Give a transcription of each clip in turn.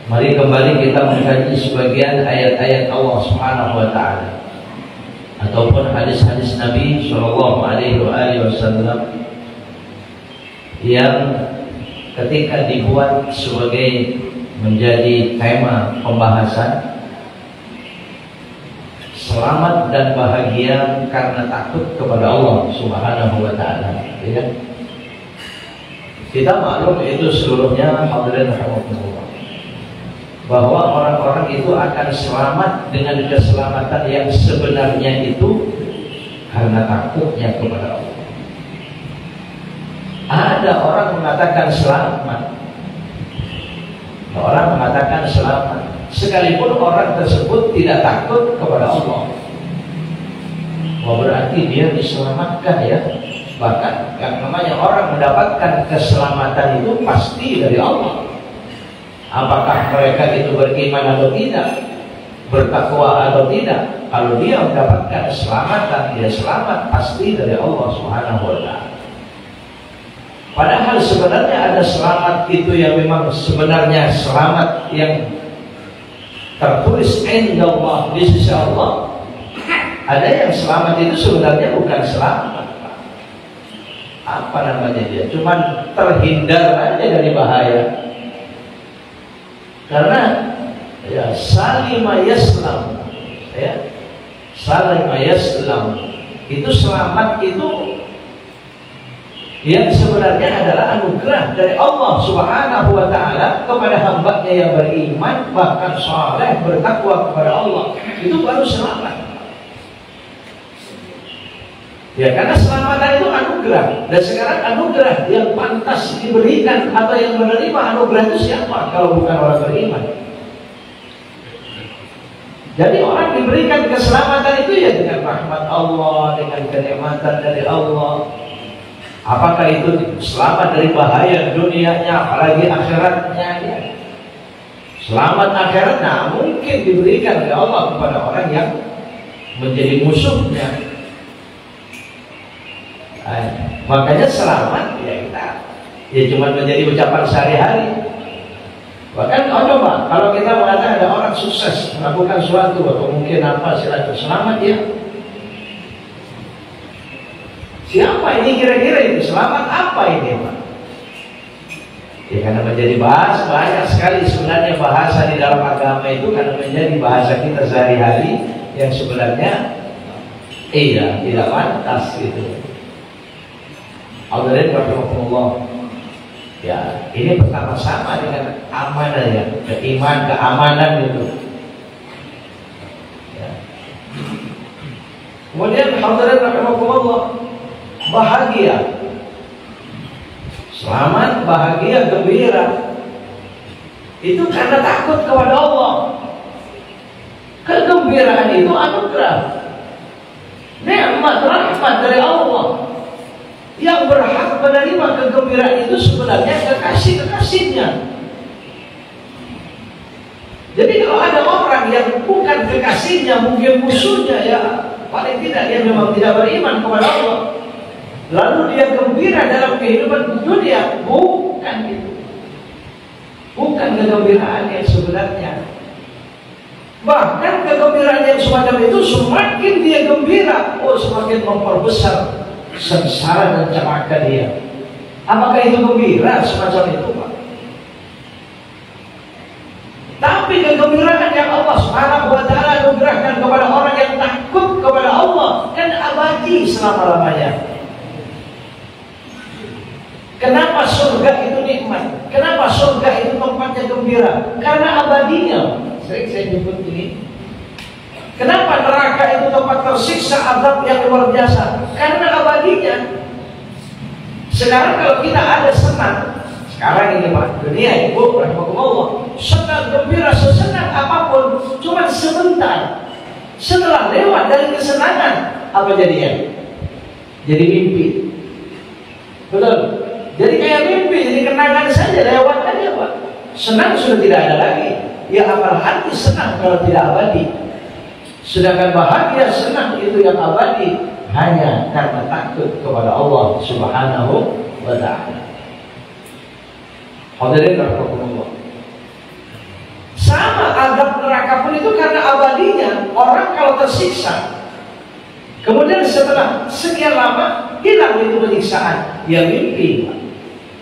Mari kembali kita mengkaji sebagian ayat-ayat Allah Subhanahu wa taala ataupun hadis-hadis Nabi sallallahu alaihi wasallam yang ketika dibuat sebagai menjadi tema pembahasan selamat dan bahagia karena takut kepada Allah Subhanahu wa taala, ya. Kita maklum itu seluruhnya hadirin rahimakumullah, bahwa orang-orang itu akan selamat dengan keselamatan yang sebenarnya itu karena takutnya kepada Allah. Ada orang mengatakan selamat, orang mengatakan selamat sekalipun orang tersebut tidak takut kepada Allah. Wah, berarti dia diselamatkan, ya. Bahkan yang namanya orang mendapatkan keselamatan itu pasti dari Allah. Apakah mereka itu beriman atau tidak, bertakwa atau tidak, kalau dia mendapatkan keselamatan, dia selamat pasti dari Allah Subhanahu wa taala. Padahal sebenarnya ada selamat itu yang memang sebenarnya selamat yang tertulis indallah, di sisi Allah. Ada yang selamat itu sebenarnya bukan selamat. Apa namanya dia? Cuman terhindar aja dari bahaya. Karena ya salima yaslam, ya. Salima yaslam itu selamat itu yang sebenarnya adalah anugerah dari Allah Subhanahu wa taala kepada hambanya yang beriman, bahkan saleh, bertakwa kepada Allah. Itu baru selamat. Ya, karena keselamatan itu anugerah. Dan sekarang anugerah yang pantas diberikan atau yang menerima anugerah itu siapa kalau bukan orang beriman? Jadi orang diberikan keselamatan itu ya dengan rahmat Allah, dengan kenikmatan dari Allah. Apakah itu selamat dari bahaya dunianya, apalagi akhiratnya, ya. Selamat akhiratnya mungkin diberikan oleh Allah kepada orang yang menjadi musuhnya. Makanya selamat ya kita ya cuma menjadi ucapan sehari-hari. Bahkan coba kalau kita mengatakan ada orang sukses melakukan suatu atau mungkin apa silakan selamat ya. Siapa ini kira-kira itu selamat apa ini, Pak? Ya karena menjadi bahasa banyak sekali sebenarnya bahasa di dalam agama itu karena menjadi bahasa kita sehari-hari yang sebenarnya tidak pantas gitu. Hadirin rahimakumullah. Ya, ini bersama-sama dengan amanah ya, keiman, keamanan gitu. Ya. Kemudian hadirin rahimakumullah, bahagia. Selamat, bahagia, gembira. Itu karena takut kepada Allah. Kegembiraan itu anugerah. Nikmat rahmat dari Allah. Yang berhak menerima kegembiraan itu sebenarnya kekasih-kekasihnya. Jadi kalau ada orang yang bukan kekasihnya, mungkin musuhnya, ya paling tidak dia memang tidak beriman kepada Allah, lalu dia gembira dalam kehidupan dunia, bukan itu. Bukan kegembiraan yang sebenarnya. Bahkan kegembiraan yang semacam itu semakin dia gembira, semakin memperbesar sengsara dan celaka dia. Apakah itu gembira semacam itu, Pak? Tapi kegembiraan yang Allah Subhanahu wa taala anugerahkan kepada orang yang takut kepada Allah kan abadi selama-lamanya. Kenapa surga itu nikmat? Kenapa surga itu tempatnya gembira? Karena abadinya. Sering saya nyebut ini. Kenapa neraka itu tempat tersiksa azab yang luar biasa? Karena abadinya. Sekarang kalau kita ada senang, sekarang ini Pak, dunia ibu rahimakumullah, senang gembira sesenang apapun, cuma sebentar. Setelah lewat dari kesenangan, apa jadinya? Jadi mimpi. Betul. Jadi kayak mimpi, jadi kenangan saja, lewat aja Pak. Senang sudah tidak ada lagi. Ya amal hati senang kalau tidak abadi. Sedangkan bahagia senang itu yang abadi hanya karena takut kepada Allah Subhanahu wa taala. Hadirin rahimakumullah. Sama azab neraka pun itu karena abadinya. Orang kalau tersiksa, kemudian setelah sekian lama hilang itu penyiksaan, ya mimpi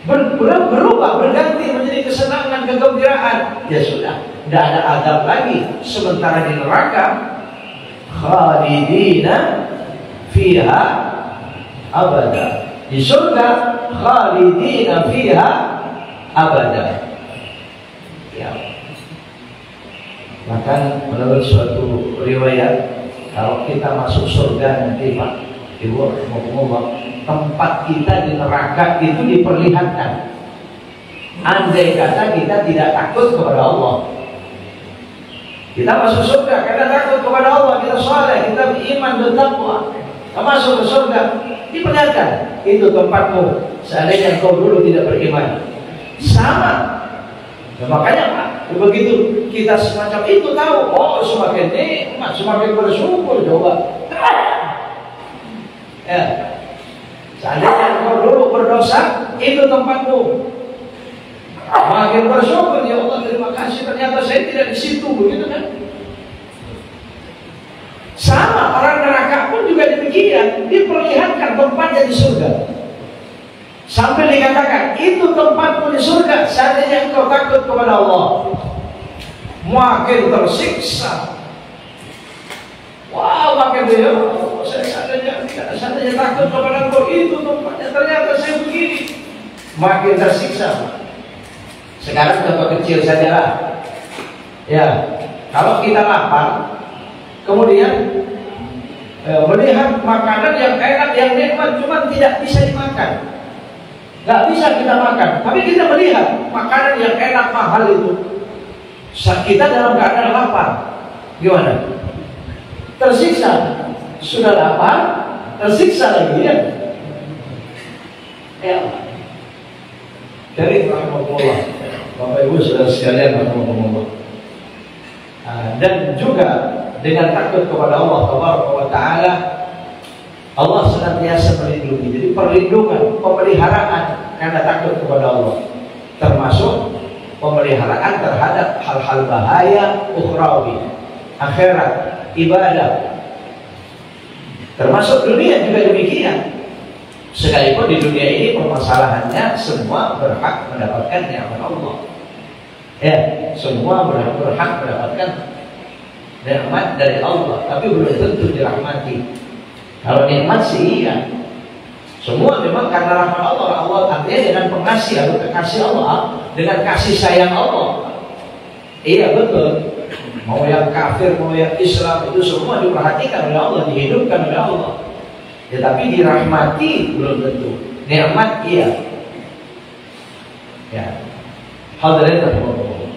berubah, berganti menjadi kesenangan, kegembiraan, ya sudah, tidak ada azab lagi. Sementara di neraka, khalidina fiha abada. Di surga, khalidina fiha abada. Ya. Bahkan menurut suatu riwayat, kalau kita masuk surga nanti Pak Ibu ngomong, tempat kita di neraka itu diperlihatkan. Andai kata kita tidak takut kepada Allah, kita masuk surga karena takut kepada Allah, kita saleh, kita beriman dan takwa, kita masuk ke surga, diperlihatkan itu tempatmu. Seandainya kau dulu tidak beriman, sama. Nah, makanya Pak, begitu kita semacam itu tahu, oh semakin nikmat, semakin bersyukur coba. Ya, seandainya kau dulu berdosa, itu tempatmu. Makin bersyukur, ya Allah terima kasih, ternyata saya tidak di situ, begitu kan? Sama orang neraka pun juga demikian, diperlihatkan tempatnya di surga. Sampai dikatakan, itu tempatmu di surga, seandainya engkau takut kepada Allah. Makin tersiksa. Wah, makin dia, saya seandainya takut kepada engkau, itu tempatnya, ternyata saya begini. Makin tersiksa. Sekarang contoh kecil saja lah. Ya, kalau kita lapar, kemudian melihat makanan yang enak, yang nikmat, cuma tidak bisa dimakan. Gak bisa kita makan, tapi kita melihat makanan yang enak, mahal itu. Kita dalam keadaan lapar, gimana? Tersiksa, sudah lapar, tersiksa lagi ya. Ya. Jadi rahmatullah, Bapak Ibu saudara sekalian rahmatullah. Dan juga dengan takut kepada Allah Taala, Allah senantiasa melindungi. Jadi perlindungan, pemeliharaan karena takut kepada Allah, termasuk pemeliharaan terhadap hal-hal bahaya ukhrawi, akhirat, ibadah, termasuk dunia juga demikian. Sekalipun di dunia ini permasalahannya semua berhak mendapatkan nikmat Allah. Ya, semua berhak mendapatkan nikmat dari Allah, tapi belum tentu dirahmati. Kalau nikmat sih iya, semua memang karena rahmat Allah. Allah artinya dengan pengasih atau kekasih Allah, dengan kasih sayang Allah. Iya betul. Mau yang kafir, mau yang Islam, itu semua diperhatikan oleh Allah, dihidupkan oleh Allah. Ya tapi dirahmati belum tentu. Nikmat iya. Ya. Hadirin rahmatullah.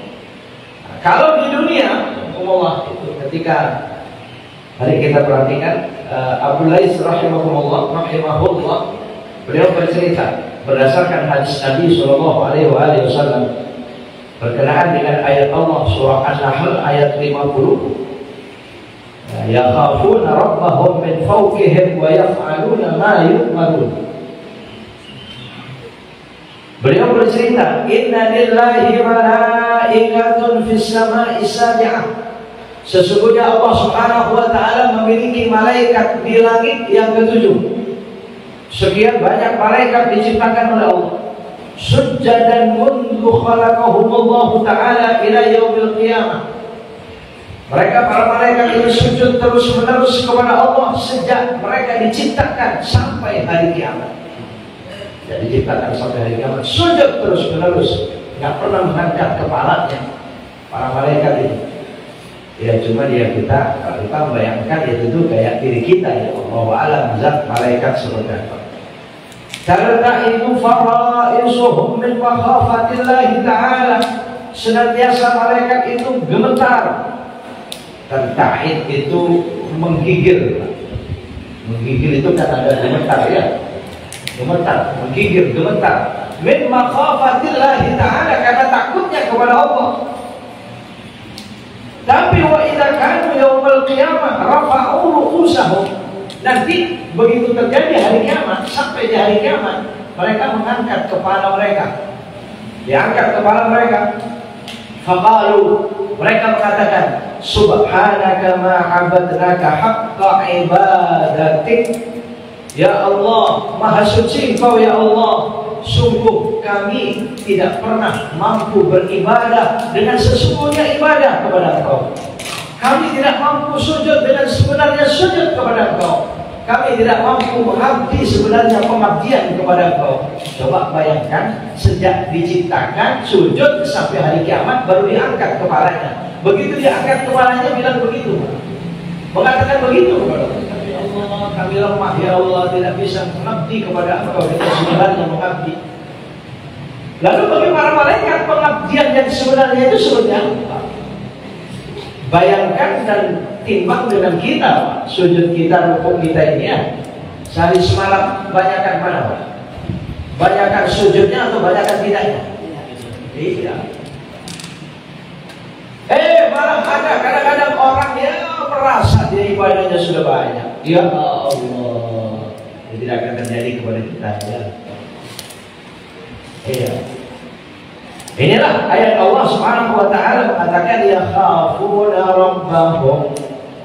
Kalau di dunia, Allah itu ketika mari kita perhatikan. Abu Lais rahimahullah, beliau bercerita berdasarkan hadis Nabi Shallallahu Alaihi Wasallam berkenaan dengan ayat Allah surah An-Nahl ayat 50. Ya khafuna rabbahum min fawqihim wa yaf'aluna ma yu'marun. Beliau bercerita, inna lillahi malaikatun fis sama'i sabi'ah. Sesungguhnya Allah Subhanahu wa Ta'ala memiliki malaikat di langit yang ketujuh. Sekian banyak malaikat diciptakan oleh Allah. Sujjadan mundu khalaqahumullahu Ta'ala ila yaumil qiyamah. Mereka para malaikat itu sujud terus menerus kepada Allah sejak mereka diciptakan sampai hari kiamat. Jadi diciptakan sampai hari kiamat, sujud terus menerus, nggak pernah mengangkat kepalanya para malaikat itu. Ya cuma dia kita, kalau kita membayangkan ya itu kayak diri kita ya, Allahu a'lam zat malaikat seperti apa. Tarta'idu fara'isuhum min makhafatillahi ta'ala. Senantiasa malaikat itu gemetar. Tarta'id itu menggigil. Menggigil itu kan ada gemetar ya. Gemetar, menggigil, gemetar. Min makhafatillahi ta'ala, karena takutnya kepada Allah. Tapi wa idza kanu yaumul qiyamah rafa'u ru'usahum. Nanti begitu terjadi hari kiamat, sampai di hari kiamat, mereka mengangkat kepala mereka. Diangkat kepala mereka. Faqalu, mereka mengatakan, subhanaka ma 'abadnaka haqqa ibadatik. Ya Allah, maha suci Engkau ya Allah, sungguh kami tidak pernah mampu beribadah dengan sesungguhnya ibadah kepada Engkau. Kami tidak mampu sujud dengan sebenarnya sujud kepada Engkau. Kami tidak mampu mengabdi sebenarnya pengabdian kepada Engkau. Coba bayangkan, sejak diciptakan sujud sampai hari kiamat baru diangkat kepalanya. Begitu diangkat kepalanya bilang begitu, mengatakan begitu kepada Allah, kami lemah ya Allah, tidak bisa mengabdi kepada Engkau dengan sebenarnya mengabdi. Lalu bagi para malaikat pengabdian yang sebenarnya itu seperti apa? Bayangkan dan timbang dengan kita, sujud kita, rukuk kita ini ya. Sehari semalam banyakkan mana Pak? Banyakkan sujudnya atau banyakkan tidaknya? Iya. Malah ada kadang-kadang orang ya merasa dia ibadahnya sudah banyak. Ya Allah, ini tidak akan terjadi kepada kita ya. Iya. Inilah ayat Allah Subhanahu wa taala mengatakan yakhafuna rabbahum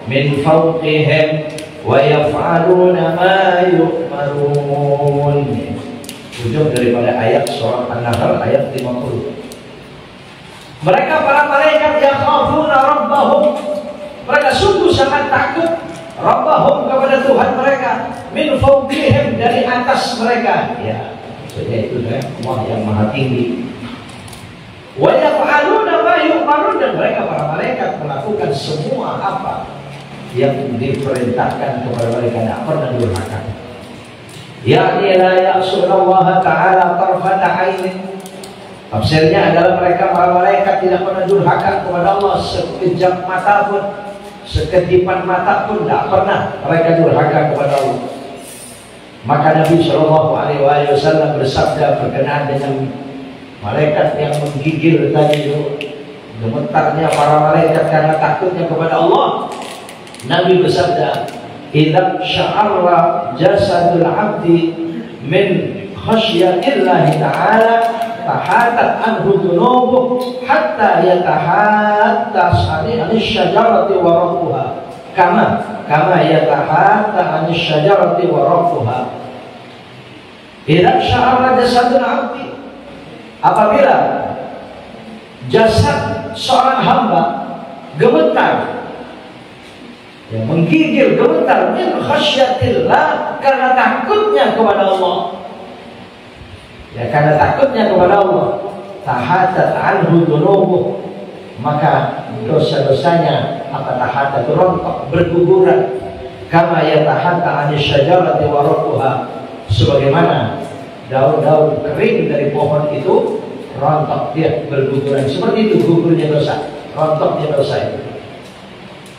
min fawqihim wa yaf'aluna ma yu'marun. Ujung daripada ayat surah An-Nahl ayat 50. Mereka para malaikat yakhafuna rabbahum, mereka sungguh sangat takut rabbahum kepada Tuhan mereka, min fawqihim dari atas mereka. Ya, maksudnya itu ya, Allah yang maha tinggi. Wa yaf'aluna ma yu'marun, dan mereka para malaikat melakukan semua apa yang diperintahkan kepada mereka, tidak pernah durhaka. Ya'ni la ya'sunallaha ta'ala tarfata 'ainin. Tafsirnya adalah mereka para malaikat tidak pernah durhaka kepada Allah sekejap mata pun, sekedipan mata pun tidak pernah mereka durhaka kepada Allah. Maka Nabi Shallallahu Alaihi Wasallam bersabda berkenaan dengan malaikat yang menggigil tadi itu, gemetarnya para malaikat karena takutnya kepada Allah. Nabi bersabda, "Idza sya'ara jasadul 'abdi min khasyatillahi ta'ala tahatat anhu dunubuh hatta yatahatta anis syajarati wa rabbuha kama yatahatta anis syajarati wa rabbuha." Idza sya'ara jasadul 'abdi, apabila jasad seorang hamba gemetar, ya, menggigil, gemetar min khasyatillah, karena takutnya kepada Allah, ya, karena takutnya kepada Allah, tahatat anhu dunubuh, maka dosa-dosanya apa tahatat rontok berguguran, kama yatahatta anis syajarati wa rabbuha, sebagaimana daun-daun kering dari pohon itu rontok, dia berguguran. Seperti itu gugurnya dosa, rontoknya dosa itu.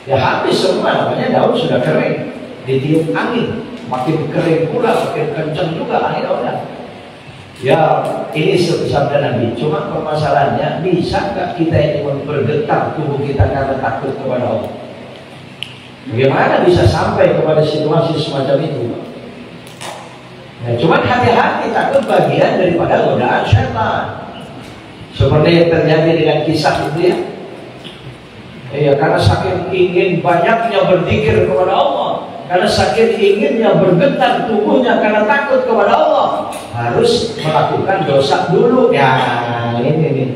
Ya habis semua, namanya daun sudah kering, ditiup angin, makin kering pula, makin kencang juga angin udah. Ya ini sabda Nabi. Cuma permasalahannya, bisa nggak kita ini bergetar tubuh kita karena takut kepada Allah? Bagaimana bisa sampai kepada situasi semacam itu? Nah, cuman hati-hati, takut bagian daripada godaan syaitan. Seperti yang terjadi dengan kisah itu ya. Iya, karena saking ingin banyaknya berzikir kepada Allah, karena saking inginnya bergetar tubuhnya karena takut kepada Allah, harus melakukan dosa dulu. Ya, ini nih.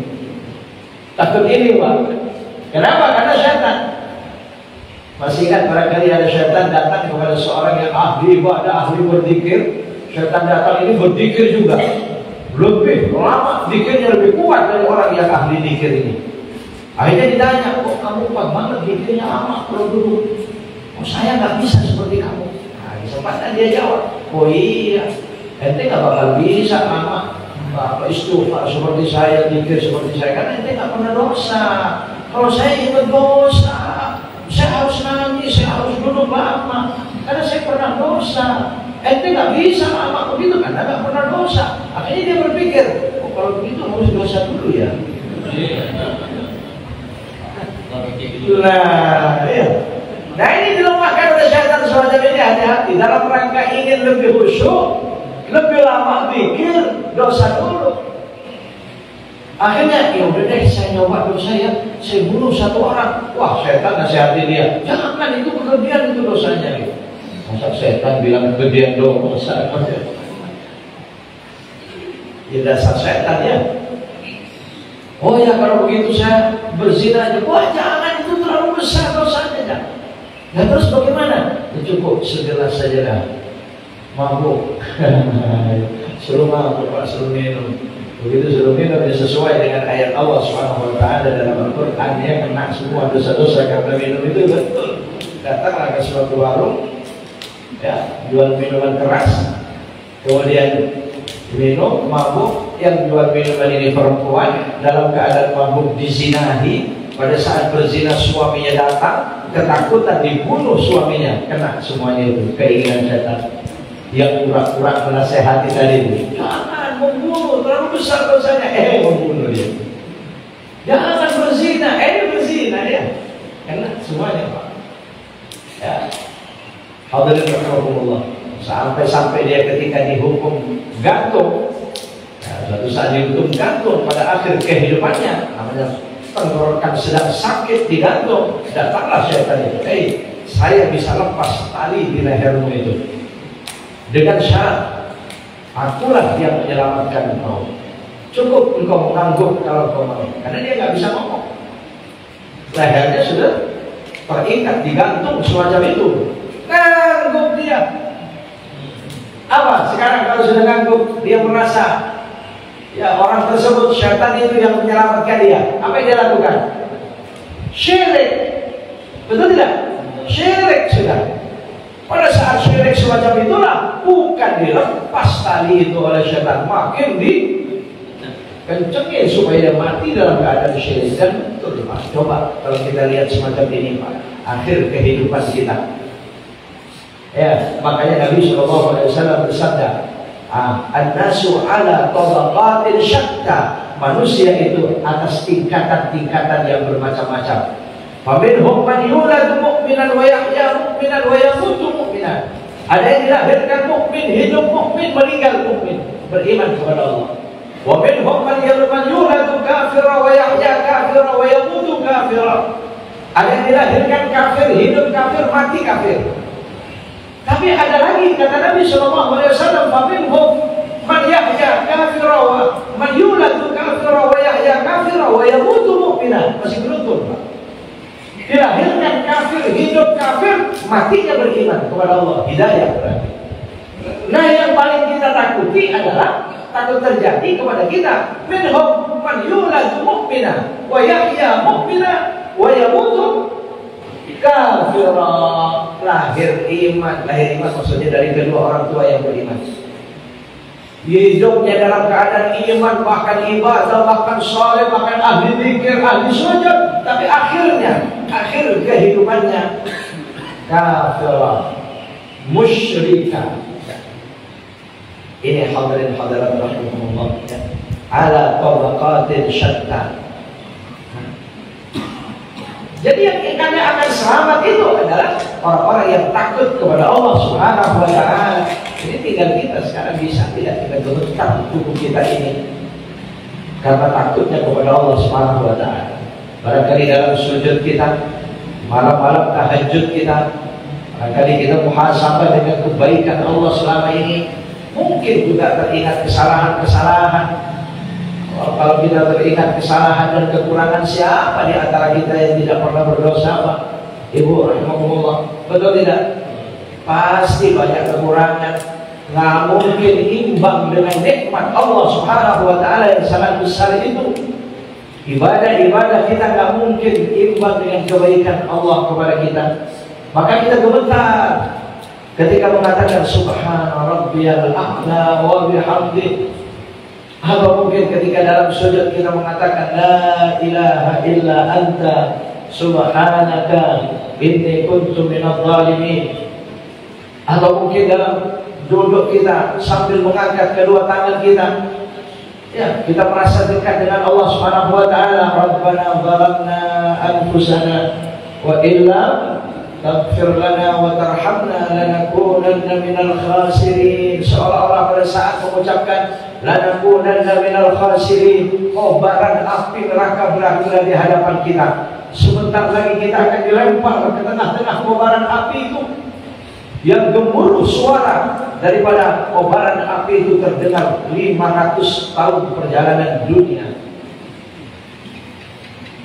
Takut ini, Pak. Kenapa? Karena syaitan. Masih ingat barangkali ada syaitan datang kepada seorang yang ahli ibadah, ahli berzikir. Syaitan datang ini berzikir juga, lebih lama, zikirnya lebih kuat dari orang yang ahli zikir ini. Akhirnya ditanya, kok kamu kuat banget zikirnya lama kalau dulu? Oh saya nggak bisa seperti kamu. Nah, kesempatan dia jawab, oh iya, ente nggak bakal bisa lama apa istighfar seperti saya, zikir seperti saya, karena ente nggak pernah dosa. Kalau saya ikut dosa, saya harus nangis, saya harus duduk lama, karena saya pernah dosa. Ente nggak bisa lama begitu karena nggak pernah dosa. Akhirnya dia berpikir, oh kalau begitu harus dosa dulu ya. Nah, iya. Nah ini dilemahkan oleh syaitan semacam ini. Hati-hati dalam rangka ingin lebih khusyuk, lebih lama pikir, dosa dulu. Akhirnya ya udah deh, saya nyoba dosa saya bunuh satu orang. Wah, setan nasihatin dia, jangan, itu kegedean itu dosanya. Masa setan bilang kegedean dosa? Ya dasar setan ya. Oh ya, kalau begitu saya berzina aja. Wah jangan, itu terlalu besar dosanya. Nah terus bagaimana? Ya, cukup segelas saja dah. Mabuk. Suruh mabuk, Pak, suruh minum. Begitu suruh minum, ya sesuai dengan ayat Allah SWT dalam Al-Quran, dia kena semua dosa-dosa karena minum itu. Betul. Datanglah ke suatu warung, ya, jual minuman keras, kemudian minum, mabuk. Yang jual minuman ini perempuan, dalam keadaan mabuk dizinahi. Pada saat berzina suaminya datang, ketakutan dibunuh suaminya, kena semuanya itu keinginan setan yang pura-pura menasehati tadi itu. Jangan membunuh, terlalu besar dosanya. Membunuh dia. Jangan berzina, berzina ya. Kena semuanya, Pak. Ya. Hadirin rahimakumullah. Sampai dia ketika dihukum gantung. Suatu saat dihukum gantung, pada akhir kehidupannya, namanya tenggorokan sedang sakit digantung, datanglah syaitan itu. Saya bisa lepas tali di lehermu itu dengan syarat akulah yang menyelamatkan engkau. Cukup engkau mengangguk kalau engkau mau, karena dia nggak bisa ngomong. Lehernya sudah terikat, digantung semacam itu. Ngangguk dia. Apa? Sekarang kalau sudah ngangguk, dia merasa ya orang tersebut syaitan itu yang menyelamatkan dia. Apa yang dia lakukan? Syirik. Betul tidak? Syirik sudah. Pada saat syirik semacam itulah, bukan dilepas tali itu oleh syaitan, makin dikencengin supaya dia mati dalam keadaan syirik. Dan betul Pak, coba kalau kita lihat semacam ini Pak, akhir kehidupan kita. Ya, makanya Nabi SAW bersabda, an-nasu ala tabaqatin syatta. Manusia itu atas tingkatan-tingkatan yang bermacam-macam. Faminhum man yuladu mu'minan wa yahya mu'minan wa yamutu mu'minan. Ada yang dilahirkan mukmin, hidup mukmin, meninggal mukmin, beriman kepada Allah. Wa minhum man yuladu kafira wa yahya kafira wa yamutu kafira. Ada yang dilahirkan kafir, hidup kafir, mati kafir. Tapi ada lagi kata Nabi SAW, faminhum man yahya kafira wa man yuladu kafira wa yahya kafira wa yamutu mu'minan. Masih beruntun Pak. Dilahirkan kafir, hidup kafir, matinya beriman kepada Allah. Hidayah berarti. Nah yang paling kita takuti adalah takut terjadi kepada kita. Minhum man yuladu mu'minan wa yahya mu'minan wa yamutu kafira. Lahir iman maksudnya dari kedua orang tua yang beriman. Hidupnya dalam keadaan iman, bahkan ibadah, bahkan saleh, bahkan ahli zikir, ahli sujud, tapi akhir kehidupannya kafira, musyrika. Ini hadirin hadirat rahimakumullah, ala tabaqatin syatta. Jadi yang akan selamat itu adalah orang-orang yang takut kepada Allah Subhanahu wa Ta'ala. Ini tinggal kita sekarang bisa tidak kita gemetar tubuh kita ini karena takutnya kepada Allah Subhanahu wa Ta'ala. Barangkali dalam sujud kita, malam-malam tahajud kita, barangkali kita muhasabah dengan kebaikan Allah selama ini. Mungkin juga teringat kesalahan-kesalahan. Kalau kita teringat kesalahan dan kekurangan, siapa di antara kita yang tidak pernah berdosa, Pak? Ibu rahimahullah, betul tidak? Pasti banyak kekurangan. Nggak mungkin imbang dengan nikmat Allah Subhanahu wa Ta'ala yang sangat besar itu. Ibadah-ibadah kita nggak mungkin imbang dengan kebaikan Allah kepada kita. Maka kita gemetar ketika mengatakan Subhana Rabbiyal A'la wa bihamdi. Atau mungkin ketika dalam sujud kita mengatakan La ilaha illa anta subhanaka inni kuntu minadh dhalimin. Atau mungkin dalam duduk kita sambil mengangkat kedua tangan kita, ya, kita merasa dekat dengan Allah Subhanahu wa Ta'ala. Rabbana zalamna anfusana wa illa taghfir lana wa tarhamna lanakunanna minal khasirin. Seolah-olah pada saat mengucapkan lanakunanna minal khasirin, kobaran api neraka berada di hadapan kita. Sebentar lagi kita akan dilempar ke tengah-tengah kobaran api itu, yang gemuruh suara daripada kobaran api itu terdengar 500 tahun perjalanan dunia.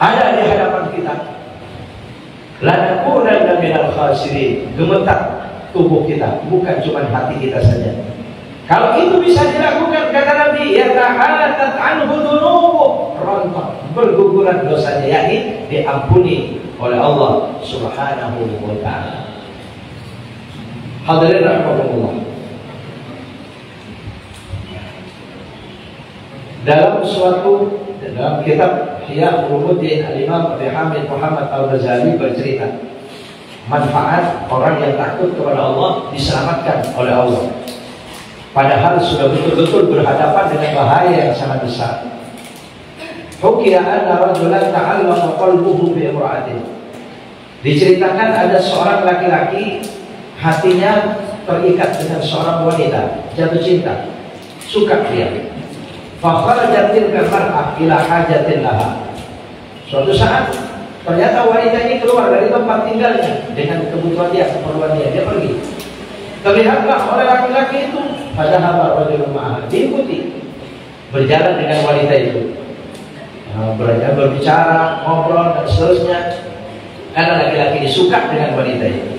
Ada di hadapan kita. Lanakunanna minal khasirin. Gemetar tubuh kita, bukan cuma hati kita saja. Kalau itu bisa dilakukan, kata Nabi, yatahatat anhu dhunubuh, rontok, berguguran dosanya, yakni diampuni oleh Allah Subhanahu wa ta'ala. Hadirin rahimakumullah. Dalam kitab Ihya Ulumuddin, Al-Imam Abi Hamid Muhammad Al-Ghazali bercerita manfaat orang yang takut kepada Allah diselamatkan oleh Allah, padahal sudah betul-betul berhadapan dengan bahaya yang sangat besar. Hukiya anna rajulan ta'allaqa qalbuhu bi imra'atin. Diceritakan ada seorang laki-laki hatinya terikat dengan seorang wanita, jatuh cinta, suka dia. Fa kharajat tilka mar'ah ila hajatin laha. Suatu saat ternyata wanita ini keluar dari tempat tinggalnya dengan kebutuhan dia, keperluan dia pergi. Terlihatlah oleh laki-laki itu pada hamba rajulun ma'ah, diikuti, berjalan dengan wanita itu, berbicara, ngobrol dan seterusnya, karena laki-laki ini suka dengan wanita itu.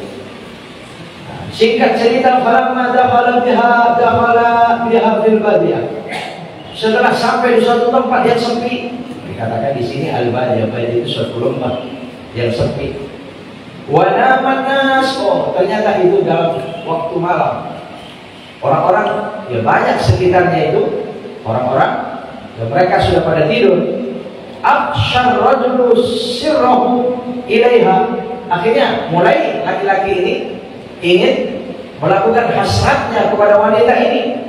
Singkat cerita, falamma dakhala biha fil badiyah. Setelah sampai di suatu tempat yang sepi, dikatakan di sini al-badiyah, itu suatu lembah yang sepi. Wa naman nas, ternyata itu dalam waktu malam. Orang-orang ya banyak sekitarnya itu, orang-orang ya mereka sudah pada tidur. Absyar rajulu sirrahu ilaiha. Akhirnya mulai laki-laki ini ingin melakukan hasratnya kepada wanita ini,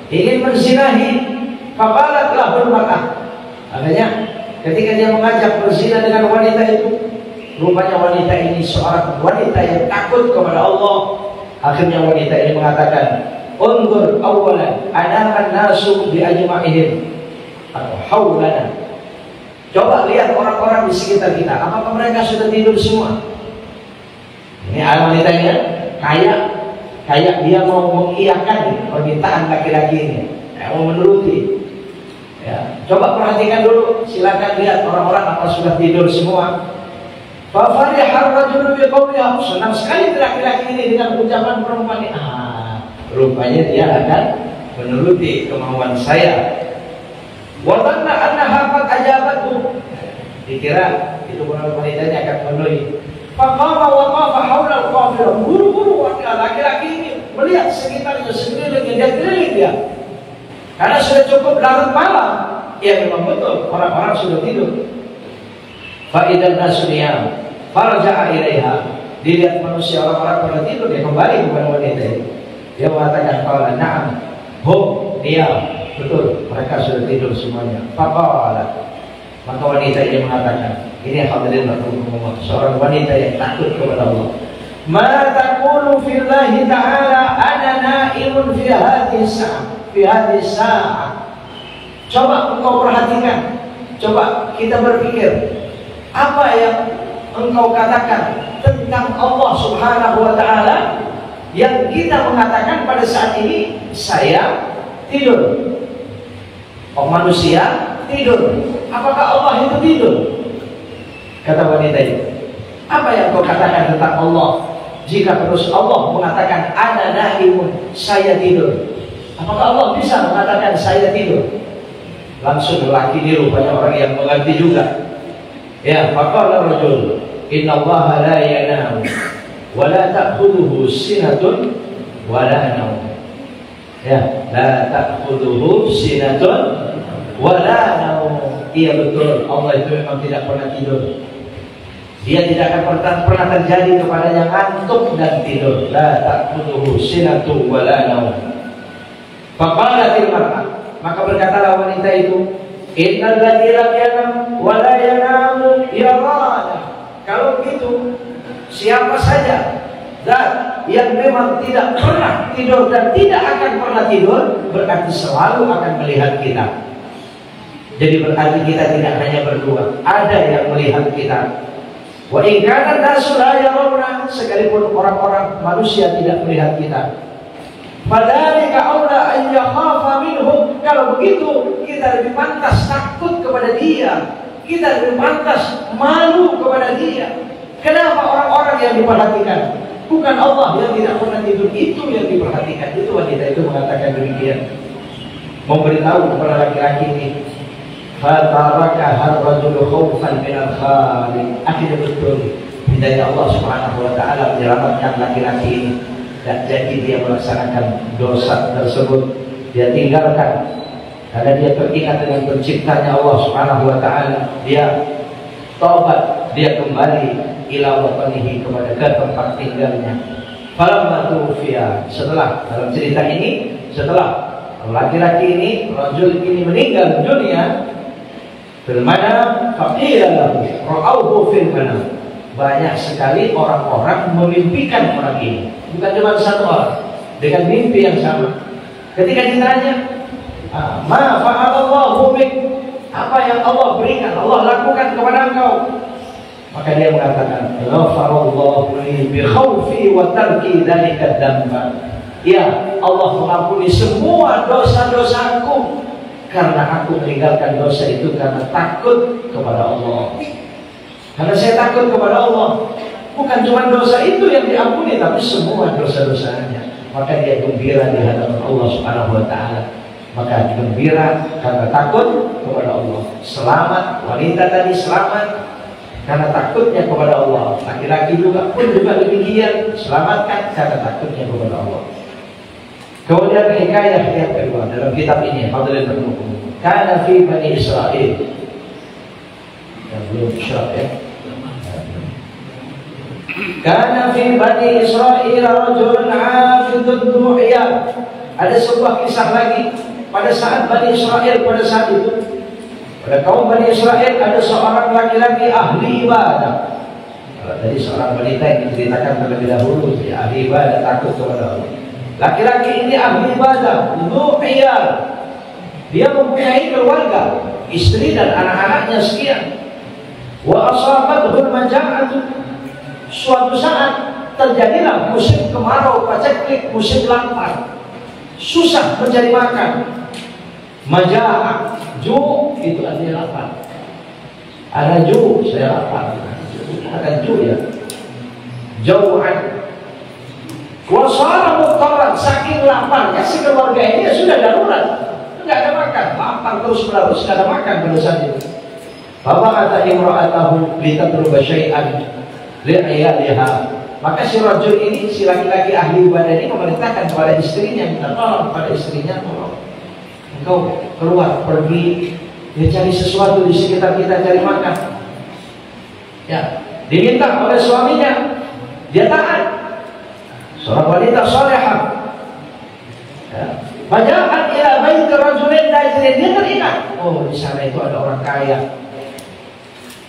ingin menzinahi. Faqalat lahul mar'ah. Akhirnya ketika dia mengajak berzina dengan wanita itu, rupanya wanita ini seorang wanita yang takut kepada Allah. Akhirnya wanita ini mengatakan, undur awalan anaman nasu bi ajma'ihim atau haulana. Coba lihat orang-orang di sekitar kita, apakah mereka sudah tidur semua? Ini wanitanya kayak dia mau mengiyakan permintaan laki-laki ini, mau menuruti. Ya, coba perhatikan dulu, silakan lihat orang-orang apa sudah tidur semua. Fa farihar rajulu bi qawliha, senang sekali laki-laki ini dengan ucapan perempuan ini. Rupanya dia akan menuruti kemauan saya. Wa dhanna annaha qad ajabathu. Dikira itu wanitanya akan memenuhi. Faqama wa qafa haula al-qafirah. Buru-buru laki-laki ini melihat sekitarnya sendiri, dia keliling dia. Karena sudah cukup larut malam. Ya memang betul, orang-orang sudah tidur. Fa'idan nasuniyam farja'a ilaiha. Dilihat manusia orang-orang pada tidur, dia kembali kepada wanita itu. Dia mengatakan, qala na'am hum, dia betul, mereka sudah tidur semuanya. Faqala, maka wanita ini mengatakan, ini hadirin rahimakumullah, seorang wanita yang takut kepada Allah. Ma taqulu fillahi ta'ala ana na'imun fi hadhihi sa'ah. Coba engkau perhatikan, coba kita berpikir, apa yang engkau katakan tentang Allah Subhanahu wa ta'ala, yang kita mengatakan pada saat ini saya tidur. Manusia tidur. Apakah Allah itu tidur? Kata wanita itu, apa yang kau katakan tentang Allah? Jika terus Allah mengatakan ana na'imun, saya tidur, apakah Allah bisa mengatakan saya tidur? Langsung lelaki ini rupanya orang yang mengerti juga. Ya, faqala rajul, innallaha la yanam wa la ta'khudhuhu sinatun wa la nawm. Ya, la ta'khudhuhu sinatun wa la nawm. Iya betul, Allah itu memang tidak pernah tidur. Dia tidak akan pernah terjadi kepadanya ngantuk dan tidur. La ta'khudhuhu sinatun wa la nawm. Faqalatil mar'ah, maka berkatalah wanita itu, innal ladzi lam yanam wa la yanamu yarana. Kalau begitu, siapa saja dan yang memang tidak pernah tidur dan tidak akan pernah tidur, berarti selalu akan melihat kita. Jadi berarti kita tidak hanya berdua, ada yang melihat kita. Wa in kana nasu la yarawna, sekalipun orang-orang manusia tidak melihat kita. Fadzalika aula an yakhafa minhum. Kalau begitu kita lebih pantas takut kepada dia, kita lebih pantas malu kepada dia. Kenapa orang-orang yang diperhatikan? Bukan Allah yang tidak pernah tidur, itu yang diperhatikan. Itu wanita itu mengatakan demikian, memberitahu kepada laki-laki ini. Fataraka ar-rajulu khaufan min al-khaliq. Akhirnya betul hidayah Allah Subhanahu wa taala menyelamatkan laki-laki ini, dan jadi dia melaksanakan dosa tersebut, dia tinggalkan karena dia teringat dengan penciptanya Allah Subhanahu wa taala. Dia taubat, dia kembali ila watanihi, kepada ke tempat tinggalnya. Falamma tufiya, setelah dalam cerita ini, setelah laki-laki ini, rajul ini meninggal dunia, fil manam faqila lahu ra'awhu fil manam. Banyak sekali orang-orang memimpikan orang ini, bukan cuma satu orang dengan mimpi yang sama. Ketika ditanya, ma fa'alallahu bik, apa yang Allah berikan, Allah lakukan kepada engkau, maka dia mengatakan, ghafarallahu li bi khawfi wa tarki dzalika dzamba. Ya, Allah mengampuni semua dosa-dosaku karena aku meninggalkan dosa itu karena takut kepada Allah. Karena saya takut kepada Allah, bukan cuma dosa itu yang diampuni, tapi semua dosa-dosanya. Maka dia gembira di hadapan Allah Subhanahu wa taala. Maka gembira karena takut kepada Allah. Selamat, wanita tadi selamat karena takutnya kepada Allah. Laki-laki juga demikian, selamatkan karena takutnya kepada Allah. Kemudian hikayah yang kedua dalam kitab ini, hadirin berhukum, kana fi Bani Israil, yang belum Israil, kana fi Bani Israil rajulun 'afidud du'ya. Ada sebuah kisah lagi pada saat Bani Israil, pada saat itu, pada kaum Bani Israil ada seorang laki-laki ahli ibadah. Kalau tadi seorang wanita yang diceritakan terlebih dahulu, ya, ahli ibadah, takut kepada Allah. Laki-laki ini ahli ibadah, nu'iyal. Dia mempunyai keluarga, istri dan anak-anaknya sekian. Wa asabatul maja'atu. Suatu saat terjadilah musim kemarau paceklik, musim lapar, susah mencari makan. Maja'ah, ju itu artinya lapar. Ada ju, saya lapar. Ada ju ya. Jauhan. Wasara muktaran, saking laparnya si keluarga ini sudah darurat, nggak ada makan, lapar terus menerus, nggak ada makan pada saat itu. Bapak kata imra'atahu litatruba syai'an li'iyaliha. Maka si rajul ini, si laki-laki ahli ibadah ini memerintahkan kepada istrinya, minta tolong pada istrinya, tolong engkau keluar pergi, ya cari sesuatu di sekitar kita, cari makan. Ya, diminta oleh suaminya, dia taat. Seorang wanita salehah. Faja'at ila bait rajulin tajrin, dia teringat, oh di sana itu ada orang kaya,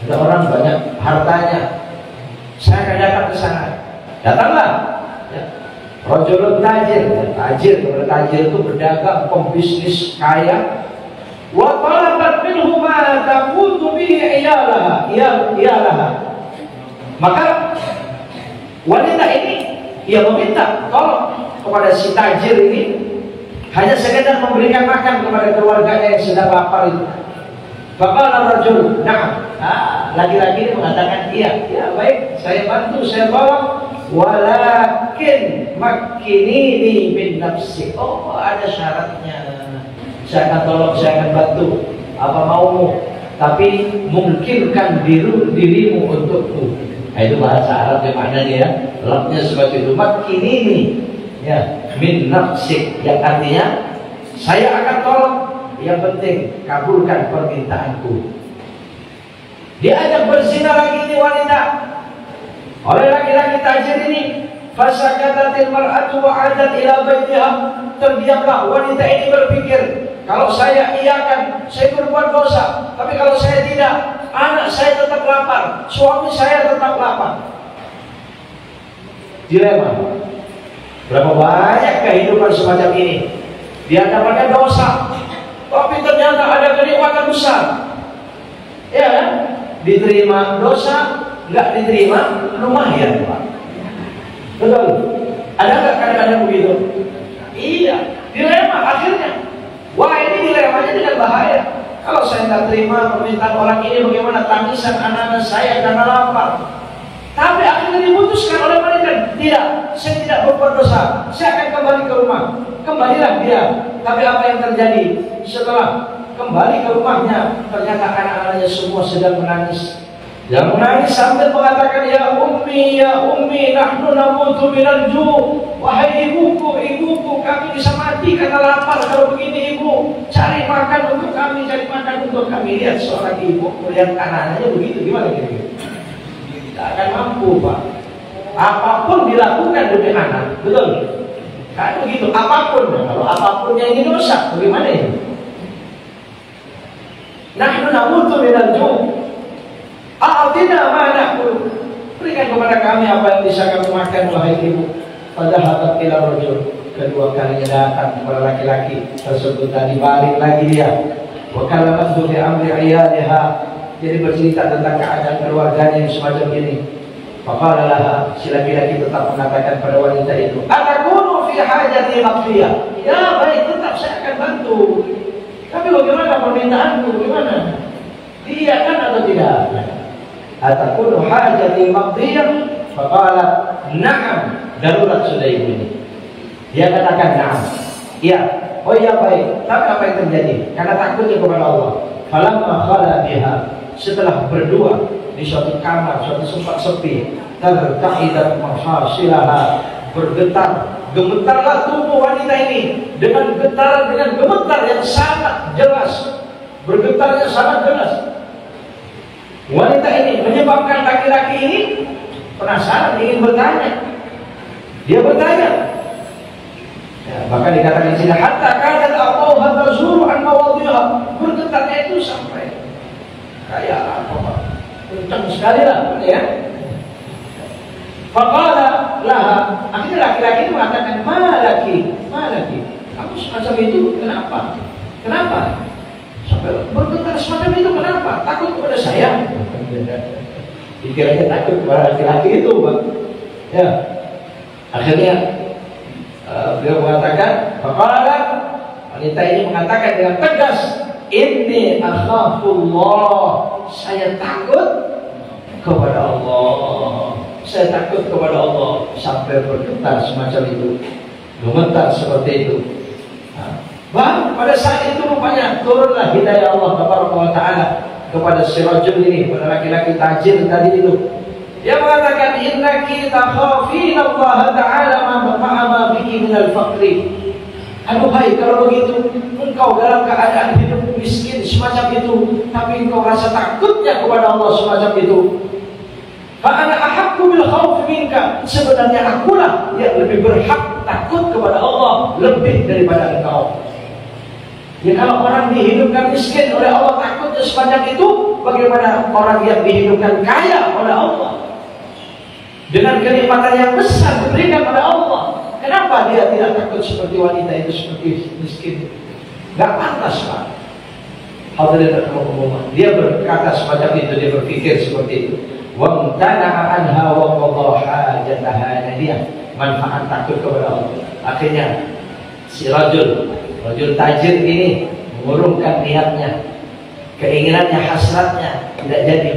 ada orang banyak hartanya, saya akan datang ke sana. Datanglah. Ya. Rajulun tajir, tajir, tajir itu berdagang, pembisnis kaya. Wa talabat minhu ma taqutu bihi iyalaha. Maka wanita ini, ia meminta tolong kepada si tajir ini, hanya sekedar memberikan makan kepada keluarganya yang sedang lapar itu. Faqala rajul, na'am. Laki-laki ini mengatakan, iya, ya baik, saya bantu, saya tolong. Walakin makkinini min nafsi. Oh, ada syaratnya. Saya akan tolong, saya akan bantu. Apa maumu? Tapi mungkinkan dirimu untukku. Nah, itu bahasa Arab yang maknanya ya, labnya seperti itu. Makkinini, ya, min nafsi, yang artinya saya akan tolong. Yang penting kabulkan permintaanku. Diajak berzina lagi ini wanita oleh laki-laki tajir ini. Fasakatatil mar'atu wa'adat ila baitiha. Terdiamlah wanita ini berpikir, kalau saya iakan, saya berbuat dosa. Tapi kalau saya tidak, anak saya tetap lapar, suami saya tetap lapar. Dilema. Berapa banyak kehidupan semacam ini? Dia dapatkan dosa, tapi ternyata ada kenikmatan besar. Ya kan? Diterima dosa, nggak diterima lumayan, Pak. Betul? Ada nggak kadang-kadang begitu? Iya, dilema akhirnya. Wah, ini dilemanya dengan bahaya. Kalau saya nggak terima permintaan orang ini, bagaimana tangisan anak-anak saya karena lapar? Tapi akhirnya diputuskan oleh mereka, tidak, saya tidak berbuat dosa, saya akan kembali ke rumah. Kembalilah dia. Tapi apa yang terjadi setelah kembali ke rumahnya? Ternyata anak-anaknya semua sedang menangis. Yang menangis sambil mengatakan, ya ummi, nahnu namutu minal ju'. Wahai ibuku, kami bisa mati karena lapar. Kalau begini ibu, cari makan untuk kami, cari makan untuk kami. Lihat seorang ibu melihat anak-anaknya begitu, gimana kira-kira? Tidak akan mampu, Pak. Apapun dilakukan demi anak, betul? Kan begitu, apapun. Kalau apapunnya ini dosa, bagaimana ini? Nahnu namutu minal ju'. A'tina ma na'kul. Berikan kepada kami apa yang bisa kami makan, wahai ibu. Fadhahabat ila rajul. Kedua kalinya datang kepada laki-laki tersebut, tadi balik lagi dia. Wa kalamat bi amri iyaliha. Jadi bercerita tentang keadaan keluarganya yang semacam ini. Faqala laha, si laki-laki tetap mengatakan pada wanita itu, atakunu fi hajati maqdiyah. Ya baik, tetap saya akan bantu. Tapi bagaimana permintaanku? Bagaimana? Iya kan atau tidak? Atakunu hajati maqdiyah. Faqala na'am. Darurat sudah ibu ini. Dia katakan na'am. Iya. Oh iya baik. Tapi apa yang terjadi? Karena takutnya kepada Allah. Falamma khala biha. Setelah berdua di suatu kamar, suatu tempat sepi, tertahidat mahasilaha, gemetarlah tubuh wanita ini dengan gemetar yang sangat jelas, bergetarnya sangat jelas. Wanita ini menyebabkan laki-laki ini penasaran, ingin bertanya. Dia bertanya. Ya, bahkan dikatakan di sini hatta kadat aqawha tazuru an mawadhiha. Bergetarnya itu sampai kayak apa, Pak? Kencang sekali lah, ya. Faqala laha, akhirnya laki-laki itu mengatakan, malaki, kamu semacam itu kenapa? Kenapa? Sampai bergetar semacam itu kenapa? Takut kepada saya? Dikiranya takut kepada laki-laki itu, Pak. Ya. Akhirnya beliau mengatakan, faqala, wanita ini mengatakan dengan tegas, inni akhafullah, saya takut kepada Allah. Saya takut kepada Allah. Sampai bergetar semacam itu, gemetar seperti itu. Bah, pada saat itu rupanya turunlah hidayah Allah Taala kepada si rajul ini, kepada laki-laki tajir tadi itu. Dia mengatakan, innaki takhafina Allah Ta'ala ma biki minal faqri. Aduhai, kalau begitu engkau dalam keadaan hidup miskin semacam itu, tapi engkau rasa takutnya kepada Allah semacam itu. Fa ana ahaqqu bil khawf minka. Sebenarnya akulah yang lebih berhak takut kepada Allah lebih daripada engkau. Ya, kalau orang dihidupkan miskin oleh Allah takutnya semacam itu, bagaimana orang yang dihidupkan kaya oleh Allah dengan kenikmatan yang besar diberikan oleh Allah? Kenapa dia tidak takut seperti wanita itu, seperti miskin? Gak pantas, Pak. Hadirin rahimakumullah. Dia berkata semacam itu, dia berpikir seperti itu. Wa mutana'a anha wa qadha hajataha. Dia manfaat takut kepada Allah. Akhirnya si rajul tajir ini mengurungkan niatnya, keinginannya, hasratnya, tidak jadi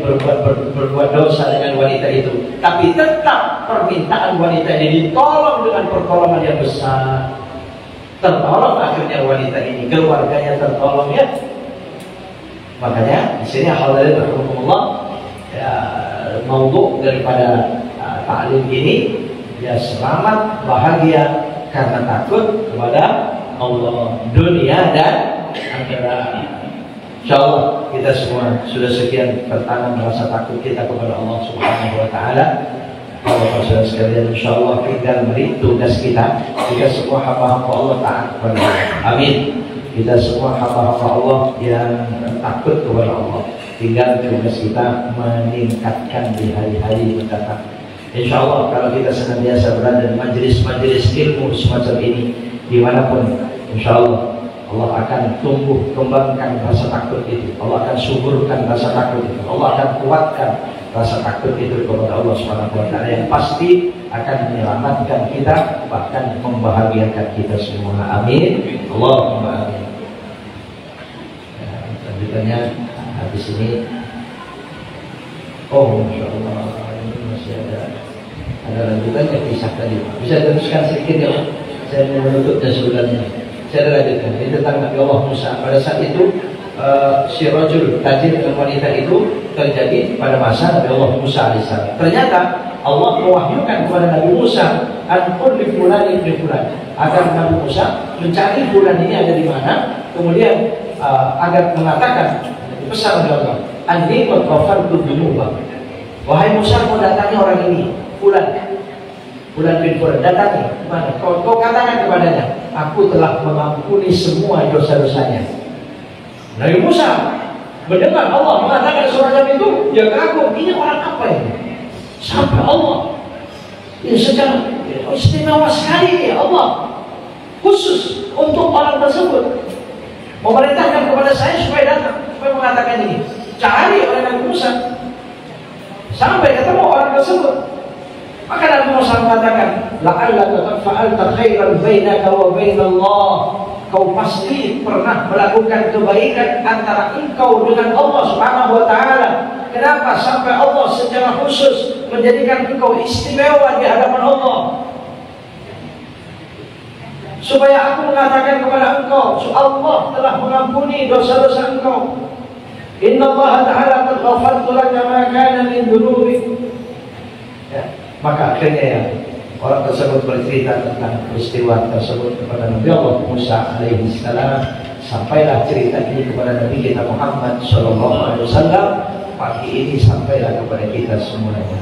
berbuat dosa dengan wanita itu. Tapi tetap permintaan wanita ini ditolong dengan pertolongan yang besar. Tertolong akhirnya wanita ini, keluarganya tertolong, ya. Makanya di sini hadirin rahimakumullah, ya, maudhu daripada ta'lim ini, ya, selamat bahagia karena takut kepada Allah dunia dan akhirat. Insyaallah kita semua sudah sekian tertanam rasa takut kita kepada Allah Subhanahu wa taala. Kalau saudara sekalian, insyaallah tinggal beri tugas kita semua hamba-hamba Allah taat kepada Allah. Amin. Kita semua hamba-hamba Allah yang takut kepada Allah. Tinggal tugas kita meningkatkan di hari-hari mendatang. Insya Allah kalau kita senantiasa berada di majelis-majelis ilmu semacam ini, dimanapun, insya Allah Allah akan tumbuh kembangkan rasa takut itu. Allah akan suburkan rasa takut itu. Allah akan kuatkan rasa takut itu kepada Allah Subhanahu wa taala yang pasti akan menyelamatkan kita, bahkan membahagiakan kita semua. Amin. Allahumma amin. Lanjutannya habis ini. Oh, Masya Allah, ini masih ada lanjutannya kisah tadi. Bisa teruskan sedikit ya? Saya mau menutupnya sebenarnya. Saya lanjutkan. Ini tentang Nabi Allah Musa. Pada saat itu si rajul tajir dengan wanita itu terjadi pada masa Nabi Allah Musa alaihissalam. Ternyata Allah mewahyukan kepada Nabi Musa an-qul li fulan ibn fulan, agar Nabi Musa mencari fulan ini ada di mana, kemudian agar mengatakan pesan oleh Allah, anni qad ghafartu dzunuba. Wahai Musa, kau datangi orang ini, fulan bin fulan, datangi. Mana? Kau katakan kepadanya, aku telah mengampuni semua dosa-dosanya. Nabi Musa mendengar Allah mengatakan suara itu, dia kagum, ini orang apa ini? Sampai Allah ini secara istimewa sekali ya Allah, khusus untuk orang tersebut memerintahkan kepada saya supaya datang, supaya mengatakan ini. Cari oleh Nabi Musa sampai ketemu orang tersebut. Maka Nabi Musa mengatakan, la'allaka qad fa'alta khairan bainaka wa bainallah. Kau pasti pernah melakukan kebaikan antara engkau dengan Allah Subhanahu wa taala. Kenapa sampai Allah secara khusus menjadikan engkau istimewa di hadapan Allah? Supaya aku mengatakan kepada engkau, Allah telah mengampuni dosa-dosa engkau. Inna Allah ta'ala qad ghafartu laka ma kana min dzunubik. Ya, maka akhirnya ya, orang tersebut bercerita tentang peristiwa tersebut kepada Nabi Allah Musa alaihi salam. Sampailah cerita ini kepada Nabi kita Muhammad sallallahu alaihi wasallam. Pagi ini sampailah kepada kita semuanya.